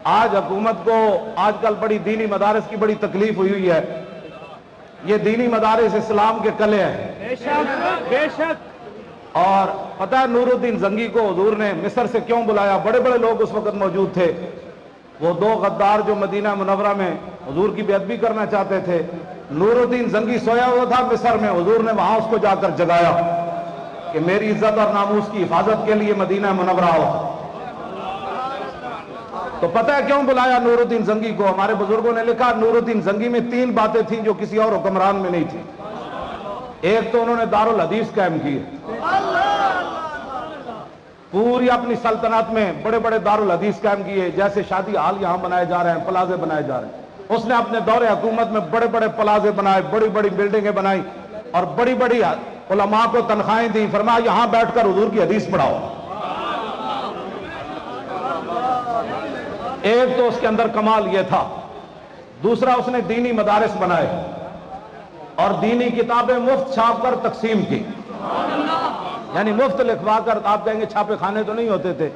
آج حکومت کو آج کل بڑی دینی مدارس کی بڑی تکلیف ہوئی ہے. یہ دینی مدارس اسلام کے کلے ہیں. بے شک بے شک. اور پتہ ہے نور الدین زنگی کو حضور نے مصر سے کیوں بلایا؟ بڑے بڑے لوگ اس وقت موجود تھے. وہ دو غدار جو مدینہ منورہ میں حضور کی بیعت بھی کرنا چاہتے تھے. نور الدین زنگی سویا ہوا تھا مصر میں، حضور نے وہاں اس کو جا کر جگایا کہ میری عزت اور ناموس کی حفاظت کے لیے مدینہ منورہ ہو. تو پتہ ہے کیوں بلایا نور الدین زنگی کو؟ ہمارے بزرگوں نے لکھا نور الدین زنگی میں 3 باتیں تھیں جو کسی اور حکمران میں نہیں تھی. ایک تو انہوں نے دارالحدیث قائم کی، پوری اپنی سلطنت میں بڑے بڑے دارالحدیث قائم کیے، جیسے شادی ہال یہاں بنائے جا رہے ہیں، پلازے بنائے جا رہے ہیں. اس نے اپنے دور حکومت میں بڑے بڑے پلازے بنائے، بڑی بڑی بلڈنگیں بنائی اور بڑی بڑی علماء کو تنخواہیں دی. فرمایا یہاں بیٹھ کر حضور کی حدیث پڑھاؤ. ایک تو اس کے اندر کمال یہ تھا. دوسرا اس نے دینی مدارس بنائے اور دینی کتابیں مفت چھاپ کر تقسیم کی. یعنی مفت لکھوا کر، آپ کہیں گے چھاپے خانے تو نہیں ہوتے تھے،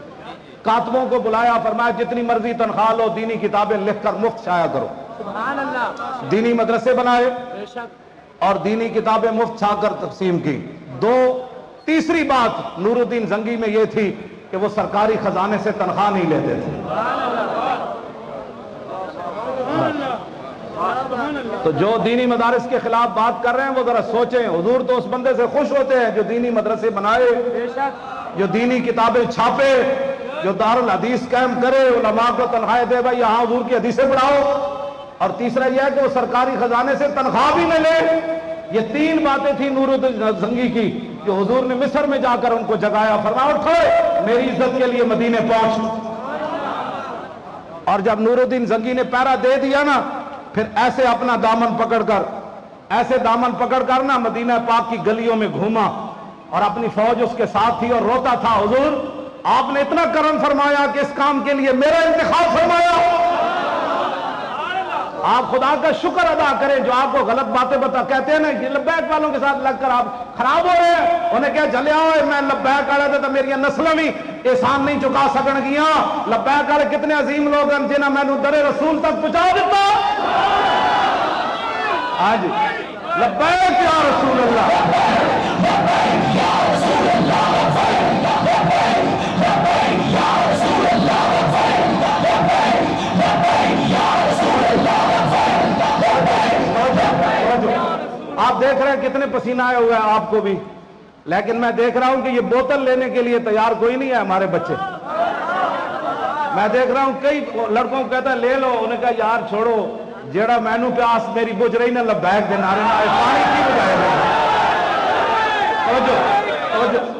کاتبوں کو بلایا، فرمایا جتنی مرضی تنخواہ لو، دینی کتابیں لکھ کر مفت شائع کرو. سبحان اللہ. دینی مدرسے بنائے بے شک. اور دینی کتابیں مفت چھا کر تقسیم کی. تیسری بات نور الدین زنگی میں یہ تھی کہ وہ سرکاری خزانے سے تنخواہ نہیں لیتے تھے. تو جو دینی مدارس کے خلاف بات کر رہے ہیں وہ ذرا سوچیں. حضور تو اس بندے سے خوش ہوتے ہیں جو دینی مدرسے بنائے، بے شک. جو دینی کتابیں چھاپے، جو دارالحدیث قائم کرے، علماء کو تنخواہیں دے، بھائی یہاں حضور کی حدیثیں پڑھاؤ. اور تیسرا یہ ہے کہ وہ سرکاری خزانے سے تنخواہ بھی نہ لے. یہ 3 باتیں تھیں نور الدین زنگی کی جو حضور نے مصر میں جا کر ان کو جگایا. فرمایا اٹھو میری عزت کے لیے مدینے پہنچ. اور جب نور الدین زنگی نے پہرا دے دیا نا، پھر ایسے اپنا دامن پکڑ کر نا مدینہ پاک کی گلیوں میں گھوما اور اپنی فوج اس کے ساتھ تھی اور روتا تھا، حضور آپ نے اتنا کرم فرمایا کہ اس کام کے لیے میرا انتخاب فرمایا. آپ خدا کا شکر ادا کریں جو آپ کو غلط باتیں کہتے ہیں نا، یہ لبیک والوں کے ساتھ لگ کر آپ خراب ہو رہے ہیں. انہیں کیا چلے آؤ میں لبیک آ رہا تھا تو میری نسلیں بھی احسان نہیں چکا سکن گیا. لبیک والے کتنے عظیم لوگ ہیں جنہیں میں نے در رسول تک پہنچا دیتا. ہاں جی، لبیک یا رسول اللہ. آپ دیکھ رہے ہیں کتنے پسینہ آئے ہوئے ہیں آپ کو بھی، لیکن میں دیکھ رہا ہوں کہ یہ بوتل لینے کے لیے تیار کوئی نہیں ہے ہمارے بچے. میں دیکھ رہا ہوں کئی لڑکوں کو کہتا ہے لے لو، انہیں کہا یار چھوڑو، جیڑا مینو پیاس میری بجھ رہی نا لبیک دے نعرے نہ پانی کی بجائے گا.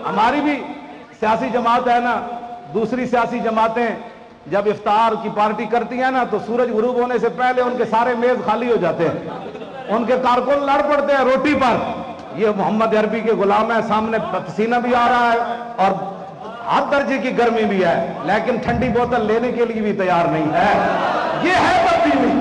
ہماری بھی سیاسی جماعت ہے نا، دوسری سیاسی جماعتیں جب افطار کی پارٹی کرتی ہیں نا تو سورج غروب ہونے سے پہلے ان کے سارے میز خالی ہو جاتے ہیں، ان کے کارکن لڑ پڑتے ہیں روٹی پر. یہ محمد عربی کے غلام ہے، سامنے پسینہ بھی آ رہا ہے اور ہر درجے کی گرمی بھی ہے، لیکن ٹھنڈی بوتل لینے کے لیے بھی تیار نہیں ہے. یہ ہے بدبینی.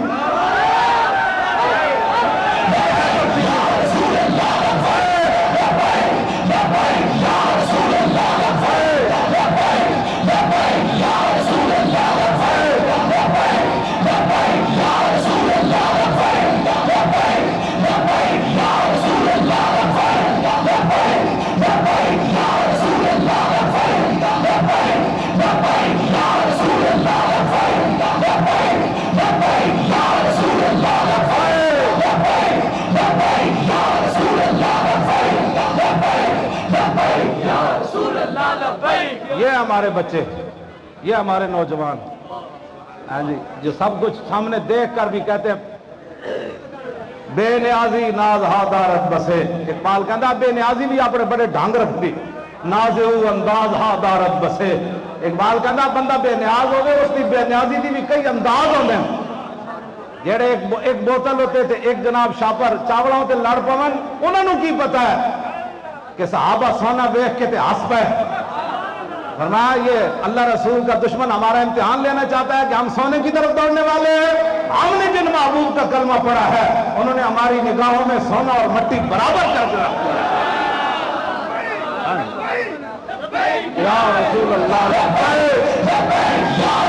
یہ ہمارے بچے، یہ ہمارے نوجوان، ہاں جی، جو سب کچھ سامنے دیکھ کر بھی کہتے ہیں بے نیازی ناز ہا دارت بسے. اقبال کہتا بے نیازی بھی اپنے بڑے ڈھنگ رکھتی، ناز انداز ہا دارت بسے. اقبال کہتا بندہ بے نیاز ہوگے، اس کی بے نیازی دی بھی کئی انداز ہوتے ہیں. جڑے ایک بوتل ہوتے تھے، ایک جناب شاپر چاولوں ہوتے لڑ پون، انہوں نے کی پتا ہے کہ صحابہ سونا دیکھ کے تے ہنس پے. فرمایا یہ اللہ رسول کا دشمن ہمارا امتحان لینا چاہتا ہے کہ ہم سونے کی طرف دوڑنے والے ہیں. ہم نے جن محبوب کا کلمہ پڑھا ہے انہوں نے ہماری نگاہوں میں سونا اور مٹی برابر کر دیا. یا رسول اللہ، یا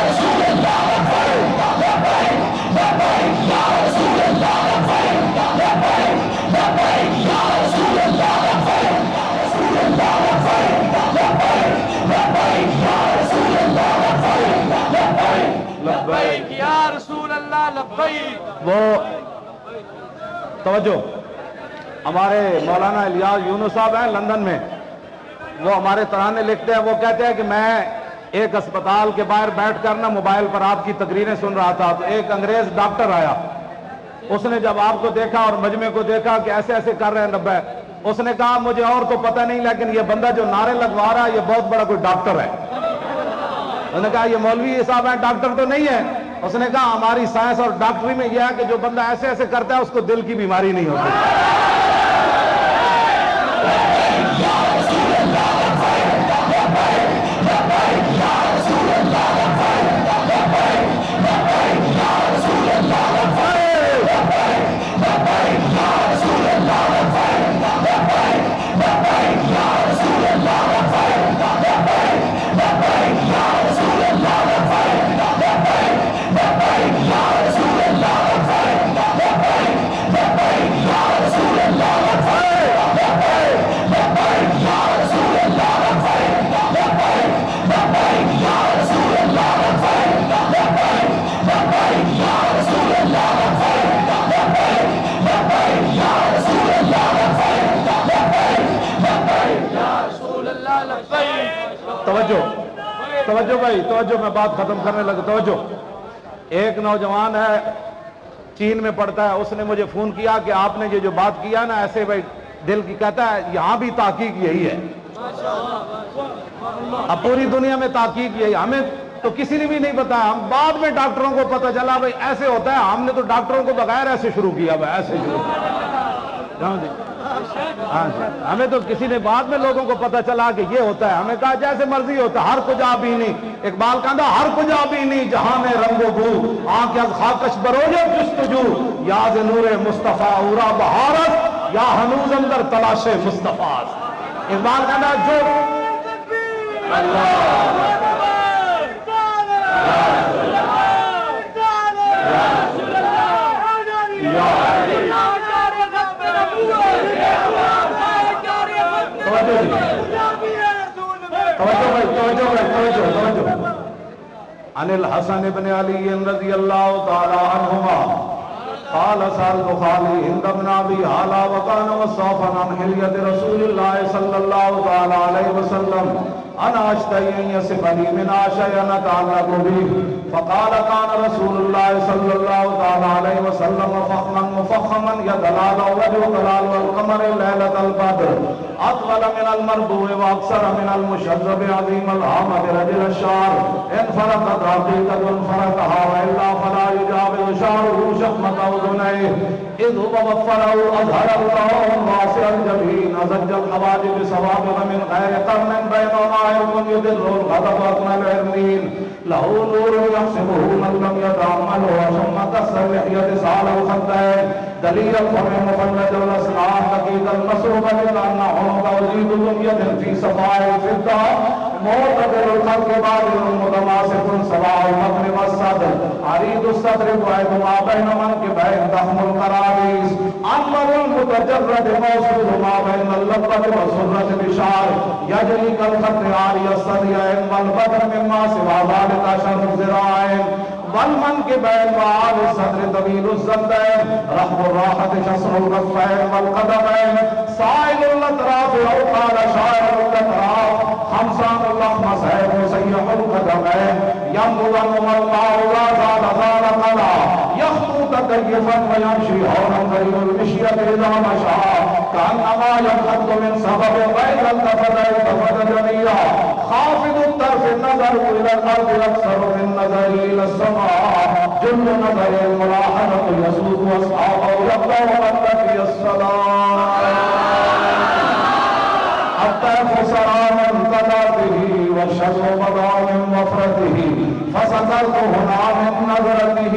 رسول اللہ. اللہ لبیک. وہ توجہ، ہمارے مولانا الیاس یونس صاحب ہیں لندن میں، وہ ہمارے ترانے لکھتے ہیں. وہ کہتے ہیں کہ میں ایک اسپتال کے باہر بیٹھ کر نا موبائل پر آپ کی تقریریں سن رہا تھا، تو ایک انگریز ڈاکٹر آیا. اس نے جب آپ کو دیکھا اور مجمع کو دیکھا کہ ایسے ایسے کر رہے ہیں نبے، اس نے کہا مجھے اور تو پتہ نہیں لیکن یہ بندہ جو نعرے لگوا رہا ہے یہ بہت بڑا کوئی ڈاکٹر ہے. اس نے کہا یہ مولوی صاحب ہیں، ڈاکٹر تو نہیں ہے. اس نے کہا ہماری سائنس اور ڈاکٹری میں یہ ہے کہ جو بندہ ایسے ایسے کرتا ہے اس کو دل کی بیماری نہیں ہوتی. توجہ بھائی، توجہ، میں بات ختم کرنے لگا. توجہ، ایک نوجوان ہے چین میں پڑھتا ہے، اس نے مجھے فون کیا کہ آپ نے یہ جو بات کیا نا ایسے بھائی دل کی، کہتا ہے یہاں بھی تحقیق یہی ہے. اب پوری دنیا میں تحقیق یہی، ہمیں تو کسی نے بھی نہیں بتایا. ہم بعد میں ڈاکٹروں کو پتہ چلا بھائی ایسے ہوتا ہے. ہم نے تو ڈاکٹروں کو بغیر ایسے شروع کیا بھائی، ایسے شروع کیا. ہاں جی، ہمیں تو کسی نے بعد میں لوگوں کو پتہ چلا کہ یہ ہوتا ہے. ہمیں کہا جیسے مرضی ہوتا ہے، ہر کجا بھی نہیں. اقبال کہتا ہر کجا بھی نہیں جہاں میں رنگ و بو، آنکھ از خاکش بروجے جستجو، یاد نور مصطفیٰ اورا بہارت، یا ہنوز اندر تلاش مصطفیٰ. اقبال کہتا جو عن الحسن بن علی رضی اللہ تعالی عنہما قال سألت خالي هند بن ابي حالا وكان وصافا عن حلیت رسول اللہ صلی اللہ تعالی علیہ وسلم انا اشتهي ان يصفني من شيء نتعلق به فقال كان رسول الله صلى الله تعالى عليه وسلم فخما مفخما يدلال وجه دلال والقمر ليلة البدر اطول من المربوع واكثر من المشذب عظيم الهامة رجل الشعر ان فرقت حقيقة فرقها والا فلا يجاوز شعره شحمة اذنيه اذ هو وفره اظهر الله واسع الجبين زج الحواجب بسوابق من غير قرن بينهما يكون يدر الغضب اثنى العلمين له نور يحسبه من لم يتعمله ثم كسر لحية سال الخدين دليل الفم مفلج الاسنان دقيق المسروق لأن عنق وزيد دمية في صفاء الفضة معتدل الخلق بادل متماسك سواء المغن والصدر عريض الصدر بعيد ما بين منكبين ضخم القرابيس انور المتجرد موصول ما بين اللبة والسرة بشعر يجري كالخط عالي الصديين والبدر مما سوى ذلك شر الذراعين والمنكبين وعالي الصدر طويل الزندين رحم الراحة شصر الكفين والقدمين سائل الاطراف او قال شاعر الاطراف خمسان اللحم سيف سيح القدمين ينبضن والله لا زال زال قلا يخطو تكيفا ويمشي هونا قريب المشية اذا مشى كانما ينحط من سبب غير التفت التفت جميعا خافض الطرف النظر الى الارض اكثر من نظر الى السماء جل نظر الملاحظة يسوق اصحابه يبقى وقت الصلاة الطيف سرى من قدرته والشمس بدا من وفرته فسكرت هنا من نظرته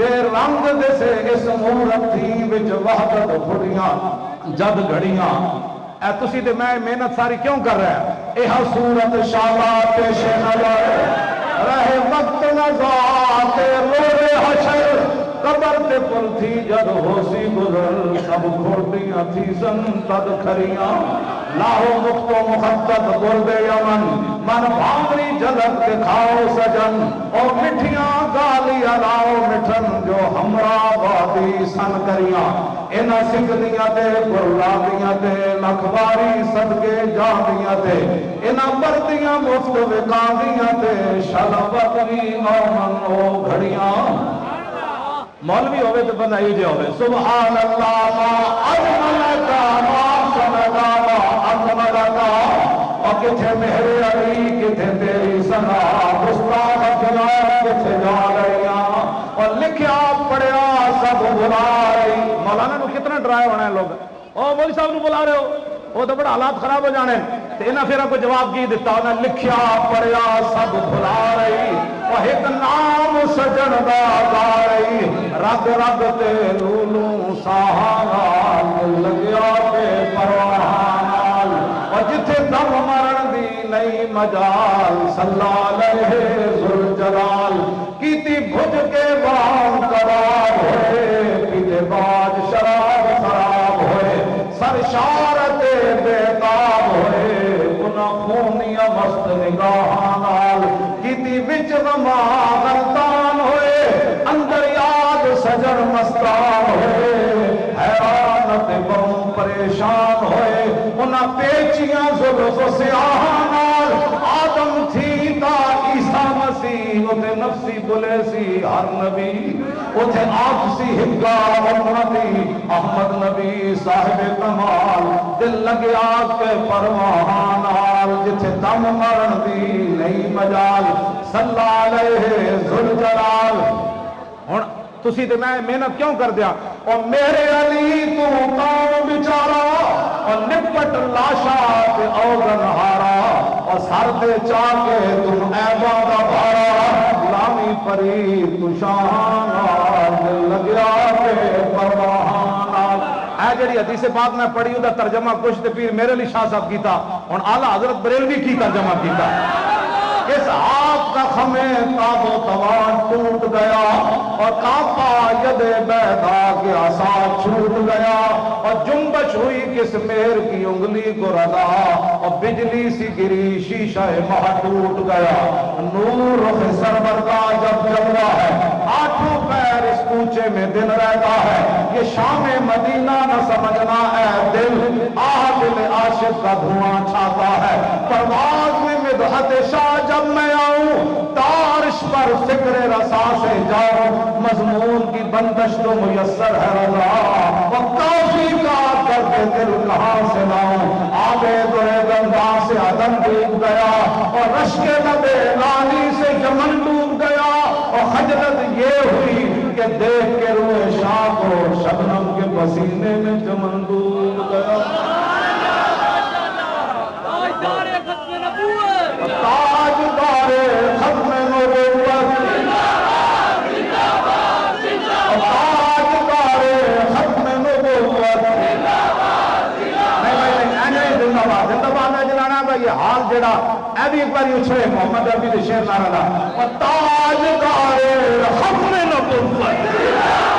بے رنگ دسے اس مورت تھی وچ وحدت پھڑیاں جد گھڑیاں اے تسی تے میں محنت ساری کیوں کر رہا ہے یہ صورت شالا پیش نظر رہے وقت نظر روڑے حشر قبر تے پل تھی جد ہوسی گزر سب کھوٹیاں تھی سن تد کھریاں لاہو مختو مخطط گرد یمن من بھانگری جلد کے کھاؤ سجن اور مٹھیاں گالی الاؤ مٹھن جو ہمراہ بادی سن کریاں انہ سکھدیاں تے پرلادیاں تے لکھواری صدقے جاندیاں تے انہ بردیاں مفت وکاندیاں تے شلوت بھی آمن او گھڑیاں مولوی ہوئے تو بندہ ہی جے ہوئے سبحان اللہ ما اجملکا ما سنگا ما اجملکا اور کتھے مہر علی کتھے تیری سنا مستاق جناب کتھے جا رہیاں اور لکھیا پڑھیا سب بلا رہی مولانا نو کتنا ڈرائے ہونا ہے لوگ او مولوی صاحب نو بلا رہے ہو وہ تو بڑا حالات خراب ہو جانے تو انہاں پھر کو جواب کی دیتا انہاں لکھیا پڑھیا سب بھلا رہی وہ ایک نام سجن دا گا رہی رگ رگ تے لولوں ساہانال لگیا پہ پروانال اور جتھے دم مرن دی نئی مجال صلی علیہ ذوالجلال کیتی بھج کے بام قرار ہوئے پیتے باج شراب خراب ہوئے سرشارت بیتاب ہوئے انہاں خونیاں مست نگاہانال کیتی وچ وما غلطان ہوئے اندر یاد سجن مستان ہوئے حیرانت بہم پریشان ہوئے انہاں پیچیاں زلف سیاہانال آدم تھی تا عیسیٰ مسیح اتھے نفسی بلے سی ہر نبی اتھے آفسی ہگا امتی احمد نبی صاحب کمال دل لگیا کے پروانال جتھے دم مرن دی نئی مجال صلی علیہ ذوالجلال ہن تسی تے میں محنت کیوں کر دیا اور میرے علی تو کام بیچارا اور نپٹ لاشا تے اوگن ہارا اور سر دے چاہ کے تم ایبا دا بھارا غلامی پری تو شاہانا دل لگیا کے پروانال اے جڑی حدیث پاک میں پڑھی دا ترجمہ کچھ تے پیر میرے لیے شاہ صاحب کیتا اور اعلیٰ حضرت بریلوی کی ترجمہ کیتا اس آپ کا خمیں تاب و توان ٹوٹ گیا اور کانپا ید بیدا کے عصا چھوٹ گیا اور جنبش ہوئی کس مہر کی انگلی کو رضا اور بجلی سی گری شیشہ مہ ٹوٹ گیا نور رخ سرور کا جب جلوہ ہے آٹھوں پیر اس کوچے میں دن رہتا ہے یہ شام مدینہ نہ سمجھنا اے دل آہ دل عاشق کا دھواں چھاتا ہے پرواز میں مدحت شاہ جب میں آؤں تارش پر فکر رسا سے جاؤں مضمون کی بندش تو میسر ہے رضا وہ کافی کا درد دل کہاں سے لاؤں آبے درے گندا سے عدم ڈوب گیا اور رشک لبے لانی سے یمن ڈوب گیا اور خجلت یہ ہوئی کہ دیکھ کے روح شاہ کو شبنم کے پسینے میں چمن ڈوب گیا تاجدار ختم نبوت تاجدار ختم نبوت زندہ باد ہے جلانا بھائی یہ حال جڑا اے بھی ایک بار اچھلے محمد عربی دے شیر نارا دا تاجدار ختم نبوت